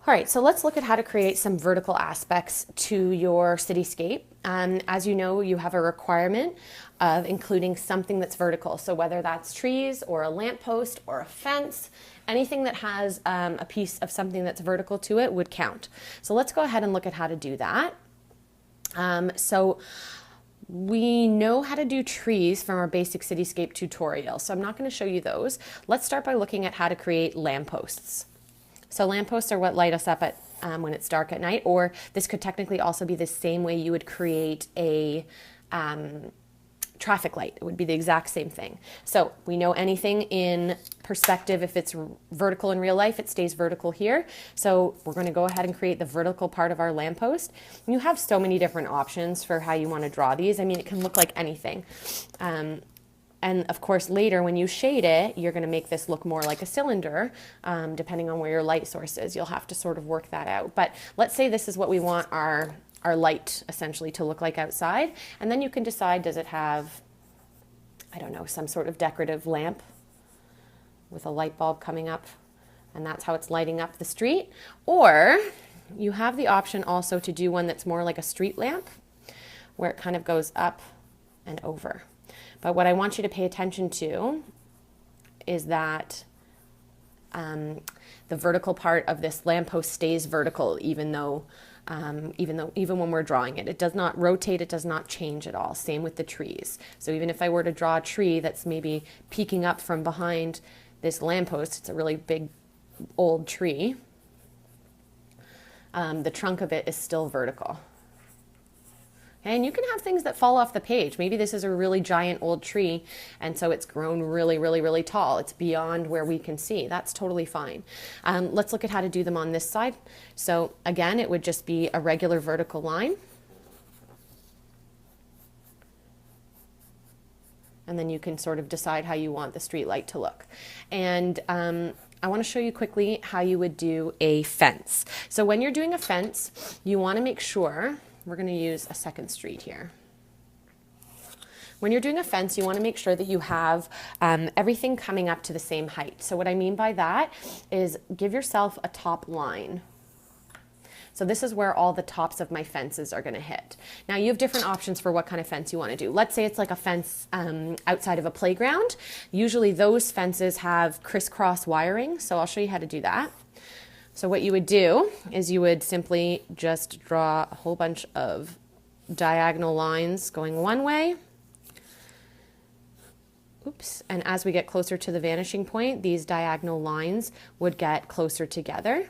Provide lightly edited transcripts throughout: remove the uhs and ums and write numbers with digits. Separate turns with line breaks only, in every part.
All right, so let's look at how to create some vertical aspects to your cityscape. As you know, you have a requirement of including something that's vertical. So whether that's trees or a lamppost or a fence, anything that has a piece of something that's vertical to it would count. So let's go ahead and look at how to do that. So we know how to do trees from our basic cityscape tutorial, so I'm not going to show you those. Let's start by looking at how to create lampposts. So lampposts are what light us up at when it's dark at night, or this could technically also be the same way you would create a traffic light. It would be the exact same thing. So we know anything in perspective, if it's vertical in real life, it stays vertical here. So we're going to go ahead and create the vertical part of our lamppost. You have so many different options for how you want to draw these. I mean, it can look like anything. And of course, later when you shade it, you're going to make this look more like a cylinder, depending on where your light source is. You'll have to sort of work that out. But let's say this is what we want our light essentially to look like outside. And then you can decide, does it have, I don't know, some sort of decorative lamp with a light bulb coming up, and that's how it's lighting up the street. Or you have the option also to do one that's more like a street lamp, where it kind of goes up and over. But what I want you to pay attention to is that the vertical part of this lamppost stays vertical, even when we're drawing it. It does not rotate, it does not change at all. Same with the trees. So even if I were to draw a tree that's maybe peeking up from behind this lamppost, it's a really big old tree, the trunk of it is still vertical. And you can have things that fall off the page. Maybe this is a really giant old tree, and so it's grown really, really, really tall. It's beyond where we can see. That's totally fine. Let's look at how to do them on this side. So again, it would just be a regular vertical line. And then you can sort of decide how you want the street light to look. And I want to show you quickly how you would do a fence. So when you're doing a fence, you want to make sure, we're going to use a second street here. When you're doing a fence, you want to make sure that you have everything coming up to the same height. So what I mean by that is give yourself a top line. So this is where all the tops of my fences are going to hit. Now you have different options for what kind of fence you want to do. Let's say it's like a fence outside of a playground. Usually those fences have crisscross wiring, so I'll show you how to do that. So what you would do is you would simply just draw a whole bunch of diagonal lines going one way. Oops. And as we get closer to the vanishing point, these diagonal lines would get closer together.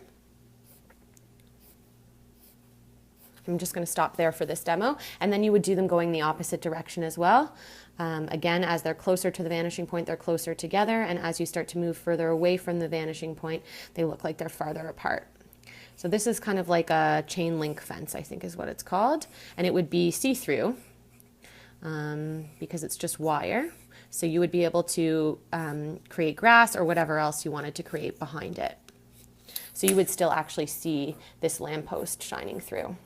I'm just going to stop there for this demo. And then you would do them going the opposite direction as well. Again, as they're closer to the vanishing point, they're closer together. And as you start to move further away from the vanishing point, they look like they're farther apart. So this is kind of like a chain link fence, I think is what it's called. And it would be see-through because it's just wire. So you would be able to create grass or whatever else you wanted to create behind it. So you would still actually see this lamppost shining through.